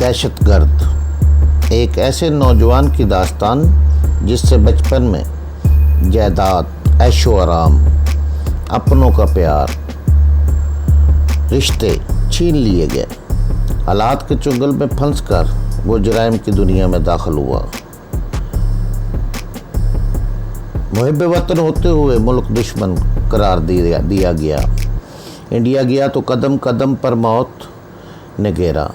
दहशतगर्द एक ऐसे नौजवान की दास्तान जिससे बचपन में जायदाद, ऐशो आराम, अपनों का प्यार, रिश्ते छीन लिए गए। हालात के चुंगल में फंसकर वो जुराइम की दुनिया में दाखिल हुआ। मुहिब वतन होते हुए मुल्क दुश्मन करार दिया गया। इंडिया गया तो कदम कदम पर मौत ने घेरा,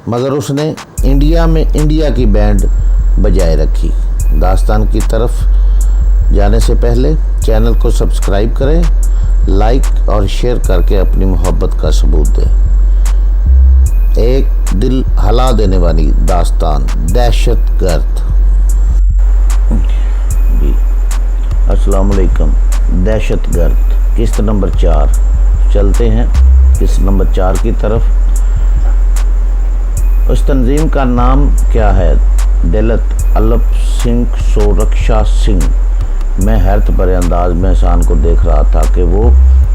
मगर उसने इंडिया में इंडिया की बैंड बजाए रखी। दास्तान की तरफ जाने से पहले चैनल को सब्सक्राइब करें, लाइक और शेयर करके अपनी मोहब्बत का सबूत दें। एक दिल हिला देने वाली दास्तान, दहशतगर्द। जी अस्सलाम वालेकुम। दहशतगर्द किस्त नंबर 4। चलते हैं किस्त नंबर 4 की तरफ। उस तंजीम का नाम क्या है? दलत अलप सिंह सुरक्षा सिंह। मैं हैरत भरे अंदाज में एहसान को देख रहा था कि वो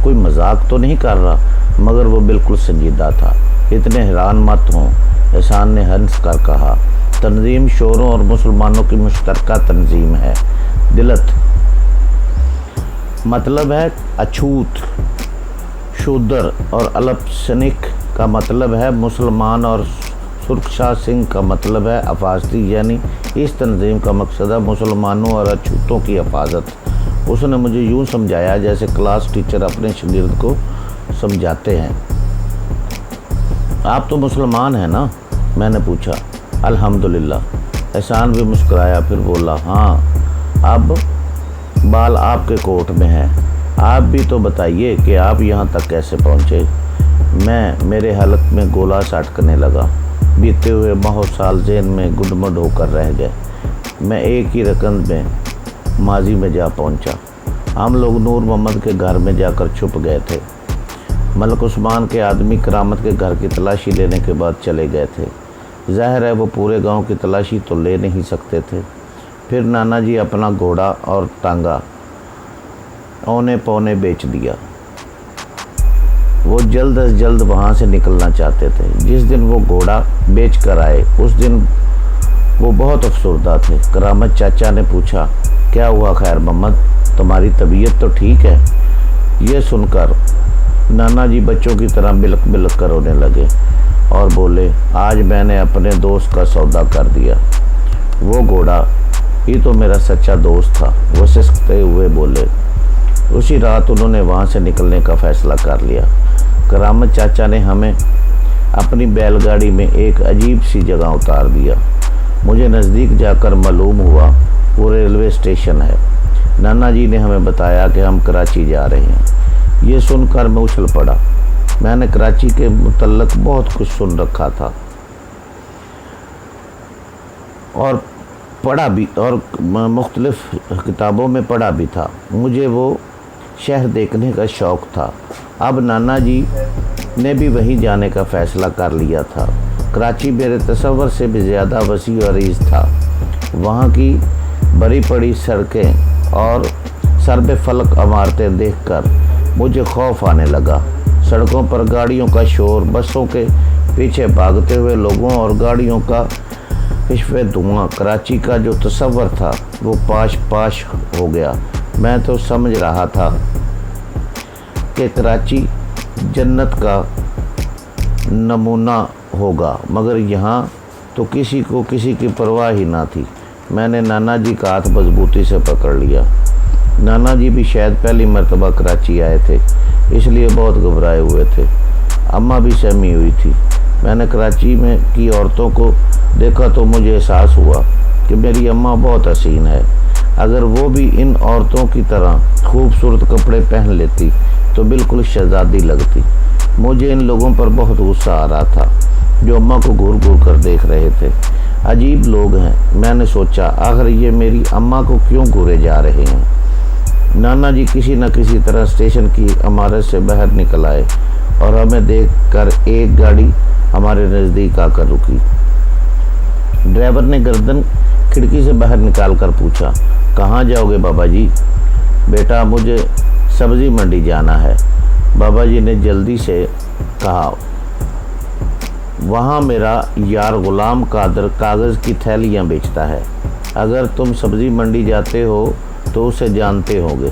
कोई मजाक तो नहीं कर रहा, मगर वो बिल्कुल संजीदा था। इतने हैरान मत हों, एहसान ने हंस कर कहा। तंजीम शोरों और मुसलमानों की मुश्तरका तंजीम है। दलत मतलब है अछूत, शूदर, और अल्पसंख्यक का मतलब है मुसलमान, और सुरक्षा सिंह का मतलब है अफाजती। यानी इस तंजीम का मकसद है मुसलमानों और अछूतों की हिफाजत। उसने मुझे यूँ समझाया जैसे क्लास टीचर अपने शागिर्द को समझाते हैं। आप तो मुसलमान हैं ना? मैंने पूछा। अल्हम्दुलिल्लाह। एहसान भी मुस्कुराया, फिर बोला, हाँ अब बाल आपके कोट में है। आप भी तो बताइए कि आप यहाँ तक कैसे पहुँचे। मेरे हलक में गोला सटकने लगा। बीते हुए बहुत साल जेल में गुदमद होकर रह गए। मैं एक ही रकम में माजी में जा पहुँचा। हम लोग नूर मोहम्मद के घर में जाकर छुप गए थे। मलक उस्मान के आदमी करामत के घर की तलाशी लेने के बाद चले गए थे। ज़ाहिर है वो पूरे गांव की तलाशी तो ले नहीं सकते थे। फिर नाना जी अपना घोड़ा और टांगा औने पौने बेच दिया। वो जल्द अज जल्द वहाँ से निकलना चाहते थे। जिस दिन वो घोड़ा बेच कर आए उस दिन वो बहुत अफसरदा थे। करामत चाचा ने पूछा, क्या हुआ खैर मोहम्मद, तुम्हारी तबीयत तो ठीक है? ये सुनकर नाना जी बच्चों की तरह बिलक बिलक कर रोने लगे और बोले, आज मैंने अपने दोस्त का सौदा कर दिया। वो घोड़ा ही तो मेरा सच्चा दोस्त था। वो सिसकते हुए बोले। उसी रात उन्होंने वहाँ से निकलने का फ़ैसला कर लिया। करामत चाचा ने हमें अपनी बैलगाड़ी में एक अजीब सी जगह उतार दिया। मुझे नज़दीक जाकर मालूम हुआ वो रेलवे स्टेशन है। नाना जी ने हमें बताया कि हम कराची जा रहे हैं। ये सुनकर मैं उछल पड़ा। मैंने कराची के मुतल्लक बहुत कुछ सुन रखा था और पढ़ा भी, और मुख्तलिफ किताबों में पढ़ा भी था। मुझे वो शहर देखने का शौक़ था। अब नाना जी ने भी वहीं जाने का फ़ैसला कर लिया था। कराची मेरे तसव्वुर से भी ज़्यादा वसी और अरीज़ था। वहाँ की बड़ी पड़ी सड़कें और सरब फलक इमारतें देखकर मुझे खौफ आने लगा। सड़कों पर गाड़ियों का शोर, बसों के पीछे भागते हुए लोगों और गाड़ियों का कश्फे धुआं। कराची का जो तस्वर था वो पाश पाश हो गया। मैं तो समझ रहा था कि कराची जन्नत का नमूना होगा, मगर यहाँ तो किसी को किसी की परवाह ही ना थी। मैंने नाना जी का हाथ मजबूती से पकड़ लिया। नाना जी भी शायद पहली मर्तबा कराची आए थे, इसलिए बहुत घबराए हुए थे। अम्मा भी सहमी हुई थी। मैंने कराची में की औरतों को देखा तो मुझे एहसास हुआ कि मेरी अम्मा बहुत हसीन है। अगर वो भी इन औरतों की तरह खूबसूरत कपड़े पहन लेती तो बिल्कुल शहजादी लगती। मुझे इन लोगों पर बहुत गुस्सा आ रहा था जो अम्मा को घूर घूर कर देख रहे थे। अजीब लोग हैं। मैंने सोचा, आखिर ये मेरी अम्मा को क्यों घूरे जा रहे हैं। नाना जी किसी न किसी तरह स्टेशन की इमारत से बाहर निकल आए और हमें देखकर एक गाड़ी हमारे नज़दीक आकर रुकी। ड्राइवर ने गर्दन खिड़की से बाहर निकाल कर पूछा, कहाँ जाओगे बाबा जी? बेटा मुझे सब्ज़ी मंडी जाना है, बाबा जी ने जल्दी से कहा। वहाँ मेरा यार गुलाम कादर कागज़ की थैलियाँ बेचता है। अगर तुम सब्ज़ी मंडी जाते हो तो उसे जानते होगे।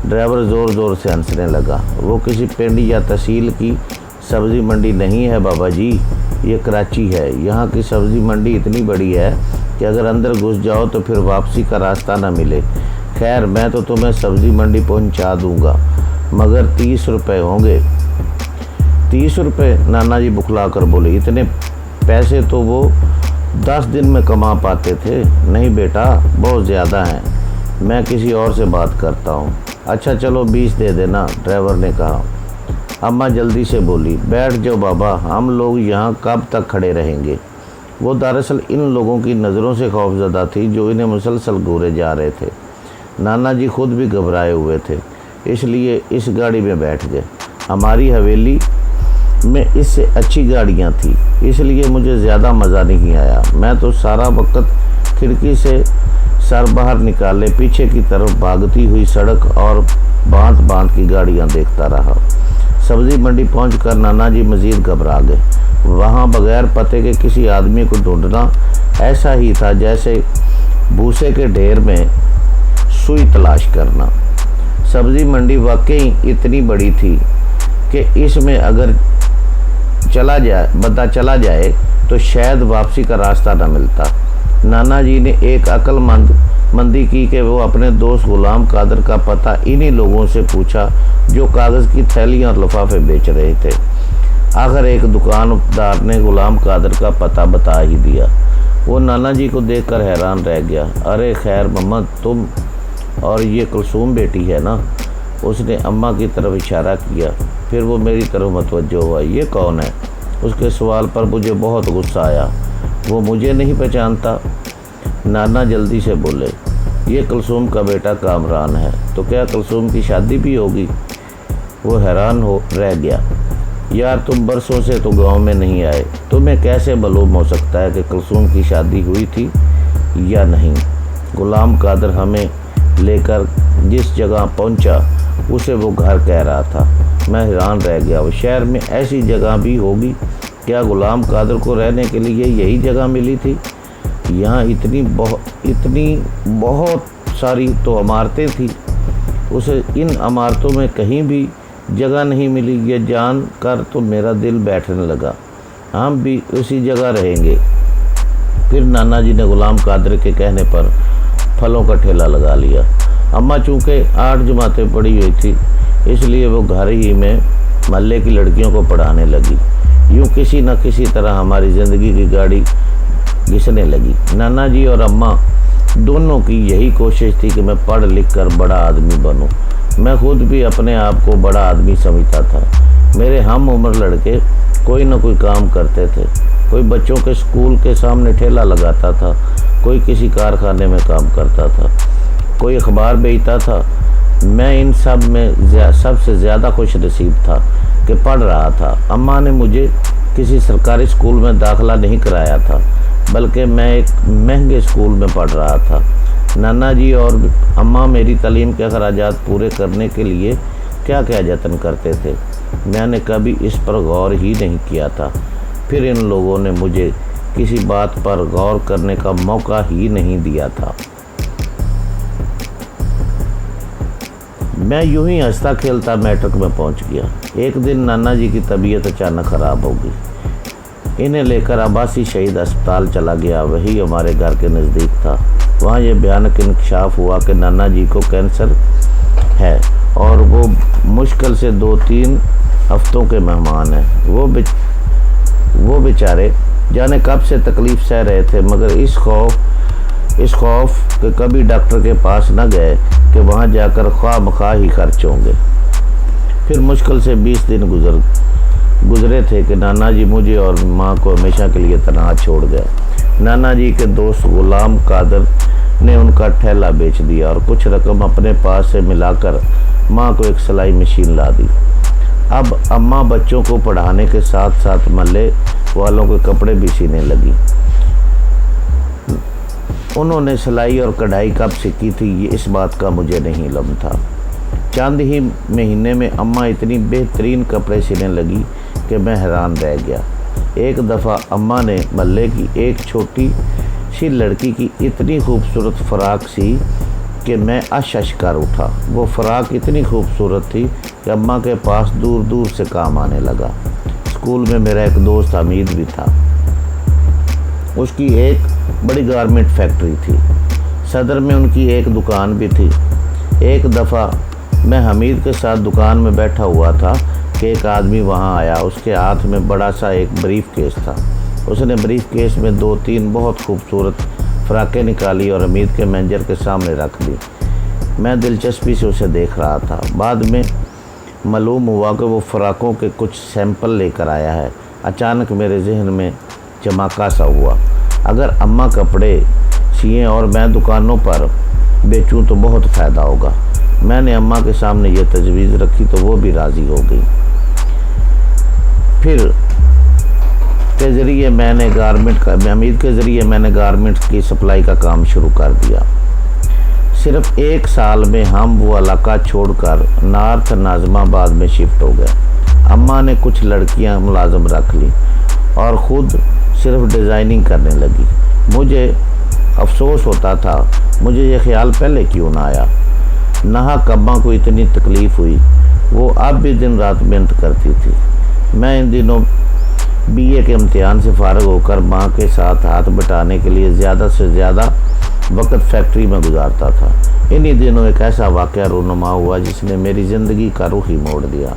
ड्राइवर ज़ोर ज़ोर से हंसने लगा। वो किसी पिंड या तहसील की सब्ज़ी मंडी नहीं है बाबा जी, ये कराची है। यहाँ की सब्ज़ी मंडी इतनी बड़ी है कि अगर अंदर घुस जाओ तो फिर वापसी का रास्ता ना मिले। खैर, मैं तो तुम्हें सब्ज़ी मंडी पहुँचा दूँगा, मगर 30 रुपये होंगे। 30 रुपये? नाना जी बुखला कर बोले। इतने पैसे तो वो 10 दिन में कमा पाते थे। नहीं बेटा, बहुत ज़्यादा हैं, मैं किसी और से बात करता हूँ। अच्छा चलो 20 दे देना, ड्राइवर ने कहा। अम्मा जल्दी से बोली, बैठ जाओ बाबा, हम लोग यहाँ कब तक खड़े रहेंगे। वो दरअसल इन लोगों की नज़रों से खौफज़दा थी जो इन्हें मुसलसल घूरे जा रहे थे। नाना जी खुद भी घबराए हुए थे, इसलिए इस गाड़ी में बैठ गए। हमारी हवेली में इससे अच्छी गाड़ियाँ थी, इसलिए मुझे ज़्यादा मज़ा नहीं आया। मैं तो सारा वक्त खिड़की से सर बाहर निकाले पीछे की तरफ भागती हुई सड़क और भांत भांत की गाड़ियाँ देखता रहा। सब्ज़ी मंडी पहुंचकर नाना जी मज़ीद घबरा गए। वहाँ बगैर पते के किसी आदमी को ढूंढना ऐसा ही था जैसे भूसे के ढेर में सुई तलाश करना। सब्ज़ी मंडी वाकई इतनी बड़ी थी कि इसमें अगर बंदा चला जाए तो शायद वापसी का रास्ता न मिलता। नाना जी ने एक अक्लमंदी की कि वो अपने दोस्त गुलाम कादर का पता इन्हीं लोगों से पूछा जो कागज़ की थैलियाँ और लिफाफे बेच रहे थे। आखिर एक दुकानदार ने गुलाम कादर का पता बता ही दिया। वो नाना जी को देखकर हैरान रह गया। अरे खैर मम्मा, तुम और ये कुलसूम बेटी है ना? उसने अम्मा की तरफ इशारा किया। फिर वो मेरी तरफ मुतवज्जो हुआ। ये कौन है? उसके सवाल पर मुझे बहुत गुस्सा आया। वो मुझे नहीं पहचानता? नाना जल्दी से बोले, ये कुलसूम का बेटा कामरान है। तो क्या कुलसूम की शादी भी होगी? वो हैरान रह गया। यार तुम बरसों से तो गांव में नहीं आए, तुम्हें कैसे मालूम हो सकता है कि कुलसूम की शादी हुई थी या नहीं? गुलाम कादर हमें लेकर जिस जगह पहुंचा उसे वो घर कह रहा था। मैं हैरान रह गया। वो शहर में ऐसी जगह भी होगी? क्या गुलाम कादर को रहने के लिए यही जगह मिली थी? यहाँ इतनी बहुत सारी तो इमारतें थी, उसे इन इमारतों में कहीं भी जगह नहीं मिली। ये जान कर तो मेरा दिल बैठने लगा। हम भी उसी जगह रहेंगे। फिर नाना जी ने गुलाम कादर के कहने पर फलों का ठेला लगा लिया। अम्मा चूँकि 8 जमातें पढ़ी हुई थी, इसलिए वो घर ही में महल्ले की लड़कियों को पढ़ाने लगी। यूँ किसी न किसी तरह हमारी ज़िंदगी की गाड़ी घिसने लगी। नाना जी और अम्मा दोनों की यही कोशिश थी कि मैं पढ़ लिख कर बड़ा आदमी बनूं। मैं खुद भी अपने आप को बड़ा आदमी समझता था। मेरे हम उम्र लड़के कोई न कोई काम करते थे। कोई बच्चों के स्कूल के सामने ठेला लगाता था, कोई किसी कारखाने में काम करता था, कोई अखबार बेचता था। मैं इन सब में सबसे ज़्यादा खुश नसीब था कि पढ़ रहा था। अम्मा ने मुझे किसी सरकारी स्कूल में दाखिला नहीं कराया था, बल्कि मैं एक महंगे स्कूल में पढ़ रहा था। नाना जी और अम्मा मेरी तालीम के अखराजात पूरे करने के लिए क्या क्या जतन करते थे, मैंने कभी इस पर गौर ही नहीं किया था। फिर इन लोगों ने मुझे किसी बात पर गौर करने का मौका ही नहीं दिया था। मैं यूं ही हंसता खेलता मैट्रिक में पहुंच गया। एक दिन नाना जी की तबीयत अचानक ख़राब हो गई। इन्हें लेकर अब्बासी शहीद अस्पताल चला गया। वही हमारे घर के नज़दीक था। वहाँ ये भयानक इंकशाफ हुआ कि नाना जी को कैंसर है और वो मुश्किल से 2-3 हफ्तों के मेहमान हैं। वो बेचारे जाने कब से तकलीफ़ सह रहे थे, मगर इस खौफ कि कभी डॉक्टर के पास न गए कि वहाँ जाकर ख्वाह ही खर्च होंगे। फिर मुश्किल से 20 दिन गुजरे थे कि नाना जी मुझे और माँ को हमेशा के लिए तनहा छोड़ गए। नाना जी के दोस्त गुलाम कादर ने उनका ठेला बेच दिया और कुछ रकम अपने पास से मिलाकर माँ को एक सिलाई मशीन ला दी। अब अम्मा बच्चों को पढ़ाने के साथ साथ महल्ले वालों के कपड़े भी सीने लगी। उन्होंने सिलाई और कढ़ाई कब सीखी थी ये इस बात का मुझे नहीं इल्म था। चंद ही महीने में अम्मा इतनी बेहतरीन कपड़े सीने लगी कि मैं हैरान रह गया। एक दफ़ा अम्मा ने मोहल्ले की एक छोटी सी लड़की की इतनी खूबसूरत फ़राक सी कि मैं अश कर उठा। वो फ़राक इतनी खूबसूरत थी कि अम्मा के पास दूर दूर से काम आने लगा। स्कूल में मेरा एक दोस्त हमीद भी था। उसकी एक बड़ी गारमेंट फैक्ट्री थी। सदर में उनकी एक दुकान भी थी। एक दफ़ा मैं हमीद के साथ दुकान में बैठा हुआ था कि एक आदमी वहाँ आया। उसके हाथ में बड़ा सा एक ब्रीफ केस था। उसने ब्रीफ केस में 2-3 बहुत खूबसूरत फ़राकें निकाली और हमीद के मैनेजर के सामने रख दी। मैं दिलचस्पी से उसे देख रहा था। बाद में मालूम हुआ कि वो फ़राकों के कुछ सैंपल लेकर आया है। अचानक मेरे जहन में चमका सा हुआ, अगर अम्मा कपड़े सिएं और मैं दुकानों पर बेचूं तो बहुत फ़ायदा होगा। मैंने अम्मा के सामने ये तजवीज़ रखी तो वो भी राज़ी हो गई। फिर के ज़रिए मैंने हमीद के ज़रिए मैंने गारमेंट्स की सप्लाई का काम शुरू कर दिया। सिर्फ 1 साल में हम वो इलाका छोड़कर नॉर्थ नाज़िमाबाद में शिफ्ट हो गए। अम्मा ने कुछ लड़कियां मुलाजम रख ली और ख़ुद सिर्फ डिज़ाइनिंग करने लगी। मुझे अफसोस होता था, मुझे ये ख्याल पहले क्यों ना आया। नाहक अम्मा को इतनी तकलीफ़ हुई। वो अब भी दिन रात मेहनत करती थी। मैं इन दिनों BA के इम्तिहान से फ़ारिग होकर माँ के साथ हाथ बटाने के लिए ज़्यादा से ज़्यादा वक्त फैक्ट्री में गुजारता था। इन्हीं दिनों एक ऐसा वाक़या रूनुमा हुआ जिसने मेरी ज़िंदगी का रुख ही मोड़ दिया।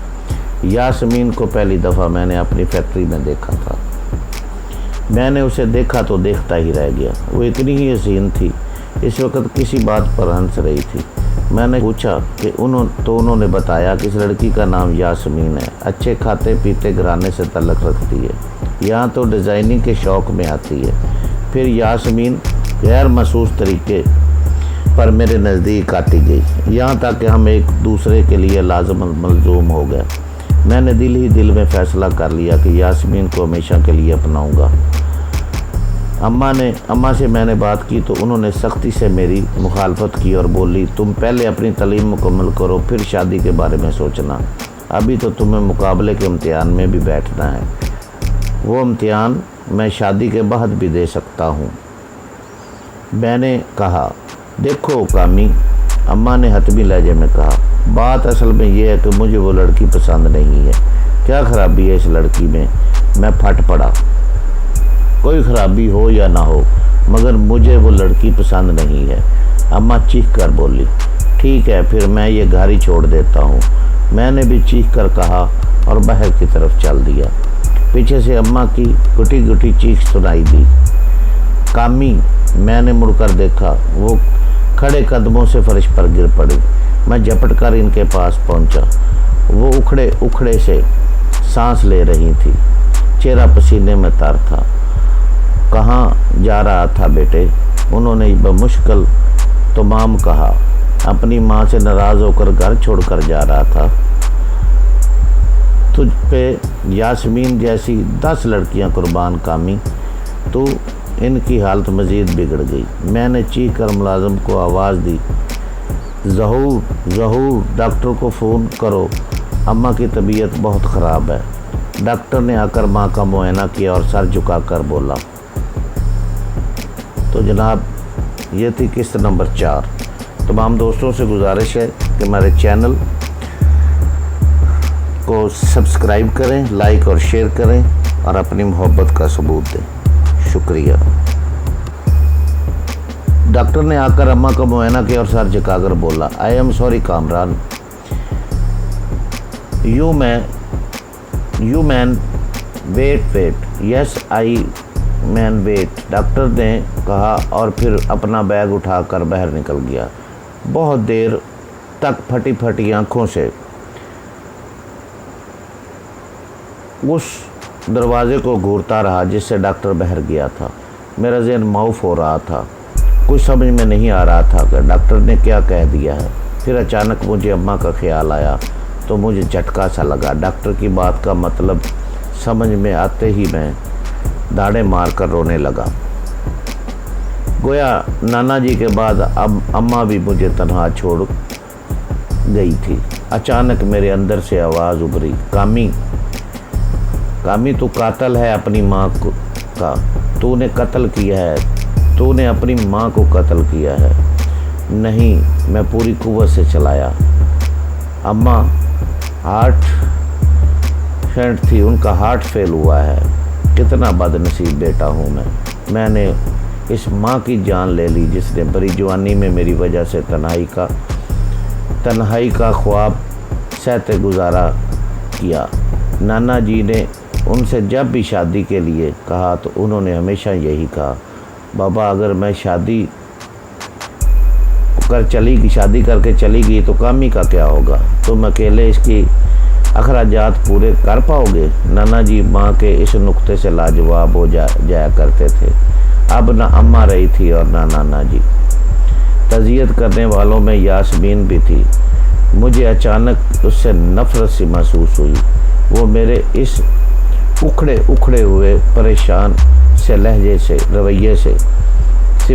यास्मीन को पहली दफ़ा मैंने अपनी फैक्ट्री में देखा था। मैंने उसे देखा तो देखता ही रह गया। वो इतनी ही हसीन थी। इस वक्त किसी बात पर हंस रही थी। मैंने पूछा कि उन्होंने बताया कि इस लड़की का नाम यास्मीन है। अच्छे खाते पीते घराने से तल्लुक़ रखती है। यहाँ तो डिज़ाइनिंग के शौक़ में आती है। फिर यास्मीन गैर महसूस तरीके पर मेरे नज़दीक आती गई, यहाँ तक कि हम एक दूसरे के लिए लाज़िम मलज़ूम हो गए। मैंने दिल ही दिल में फ़ैसला कर लिया कि यास्मीन को हमेशा के लिए अपनाऊंगा। अम्मा से मैंने बात की तो उन्होंने सख्ती से मेरी मुखालफत की और बोली, तुम पहले अपनी तालीम मुकम्मल करो, फिर शादी के बारे में सोचना। अभी तो तुम्हें मुकाबले के इम्तिहान में भी बैठना है। वो इम्तिहान मैं शादी के बाद भी दे सकता हूँ। मैंने कहा, देखो कामी, अम्मा ने हतमी लहजे में कहा, बात असल में यह है कि मुझे वो लड़की पसंद नहीं है। क्या ख़राबी है इस लड़की में? मैं फट पड़ा। कोई ख़राबी हो या ना हो, मगर मुझे वो लड़की पसंद नहीं है। अम्मा चीख कर बोली, ठीक है फिर मैं ये घर ही छोड़ देता हूँ। मैंने भी चीख कर कहा और बाहर की तरफ चल दिया। पीछे से अम्मा की गुटी गुटी चीख सुनाई दी, कामी। मैंने मुड़कर देखा, वो खड़े कदमों से फर्श पर गिर पड़ी। मैं झपट कर इनके पास पहुंचा। वो उखड़े उखड़े से सांस ले रही थी, चेहरा पसीने में तर था। कहाँ जा रहा था बेटे? उन्होंने बमुश्किल तमाम कहा। अपनी माँ से नाराज़ होकर घर छोड़कर जा रहा था। तुझ पे यास्मीन जैसी 10 लड़कियां कुर्बान कामी, तो इनकी हालत मज़ीद बिगड़ गई। मैंने चीख कर मुलाजिम को आवाज़ दी, ज़हूर डॉक्टर को फ़ोन करो, अम्मा की तबीयत बहुत ख़राब है। डॉक्टर ने आकर माँ का मुआयना किया और सर झुकाकर बोला। तो जनाब, ये थी किस्त नंबर 4। तमाम दोस्तों से गुजारिश है कि हमारे चैनल को सब्सक्राइब करें, लाइक और शेयर करें और अपनी मोहब्बत का सबूत दें। शुक्रिया। डॉक्टर ने आकर अम्मा का मुआयना किया और सर झुकाकर बोला, I am sorry Kamran, you man wait, yes I man wait, doctor ने कहा और फिर अपना बैग उठाकर बाहर निकल गया। बहुत देर तक फटी फटी आँखों से उस दरवाज़े को घूरता रहा जिससे डॉक्टर बाहर गया था। मेरा ज़हन माऊफ हो रहा था। कुछ समझ में नहीं आ रहा था कि डॉक्टर ने क्या कह दिया है। फिर अचानक मुझे अम्मा का ख्याल आया तो मुझे झटका सा लगा। डॉक्टर की बात का मतलब समझ में आते ही मैं दाढ़े मार कर रोने लगा। गोया नाना जी के बाद अब अम्मा भी मुझे तन्हा छोड़ गई थी। अचानक मेरे अंदर से आवाज़ उभरी, कामी कामी तू कातल है अपनी माँ का, तूने कत्ल किया है, तूने अपनी माँ को कत्ल किया है। नहीं, मैं पूरी कुव्वत से चलाया। अम्मा हार्ट फेंट थी, उनका हार्ट फेल हुआ है। कितना बदनसीब बेटा हूँ मैंने इस माँ की जान ले ली जिसने बड़ी जवानी में मेरी वजह से तन्हाई का ख्वाब सहते गुजारा किया। नाना जी ने उनसे जब भी शादी के लिए कहा तो उन्होंने हमेशा यही कहा, बाबा अगर मैं शादी करके चली गई तो कामी का क्या होगा, तुम अकेले इसकी अखराजात पूरे कर पाओगे। नाना जी माँ के इस नुक्ते से लाजवाब हो जाया करते थे। अब ना अम्मा रही थी और ना नाना जी। तज़ियत करने वालों में यास्मीन भी थी। मुझे अचानक उससे नफरत सी महसूस हुई। वो मेरे इस उखड़े हुए परेशान से लहजे से रवैये से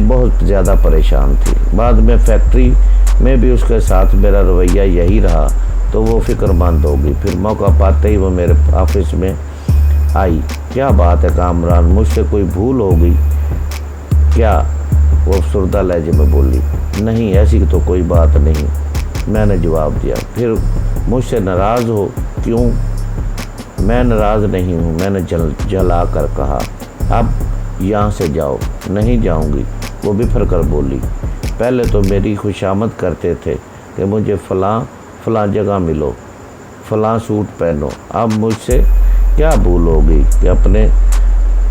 बहुत ज़्यादा परेशान थी। बाद में फैक्ट्री में भी उसके साथ मेरा रवैया यही रहा तो वो फ़िक्रमंद होगी। फिर मौका पाते ही वो मेरे ऑफिस में आई। क्या बात है कामरान, मुझसे कोई भूल हो गई क्या? वो अफसरदा लहजे में बोली। नहीं, ऐसी तो कोई बात नहीं, मैंने जवाब दिया। फिर मुझसे नाराज़ हो क्यों? मैं नाराज़ नहीं हूँ, मैंने जला कर कहा। अब यहाँ से जाओ। नहीं जाऊँगी, वो बिफर कर बोली। पहले तो मेरी खुशामद करते थे कि मुझे फ़लाँ जगह मिलो, फ़लाँ सूट पहनो। अब मुझसे क्या भूल हो गई कि अपने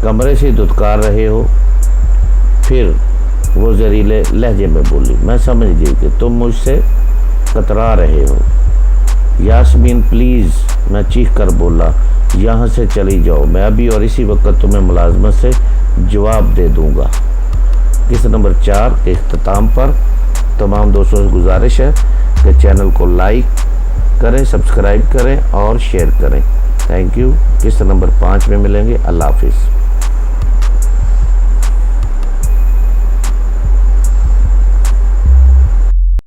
कमरे से धुतकार रहे हो? फिर वो जहरीले लहजे में बोली। मैं समझ गई कि तुम मुझसे कतरा रहे हो। यास्मीन प्लीज़, मैं चीख कर बोला, यहाँ से चली जाओ। मैं अभी और इसी वक्त तुम्हें मुलाजमत से जवाब दे दूँगा। किस्त नंबर 4 के इख्तिताम पर तमाम दोस्तों से गुजारिश है कि चैनल को लाइक करें, सब्सक्राइब करें और शेयर करें। Thank you. किस्त नंबर 5 में मिलेंगे। अल्लाह हाफिज़।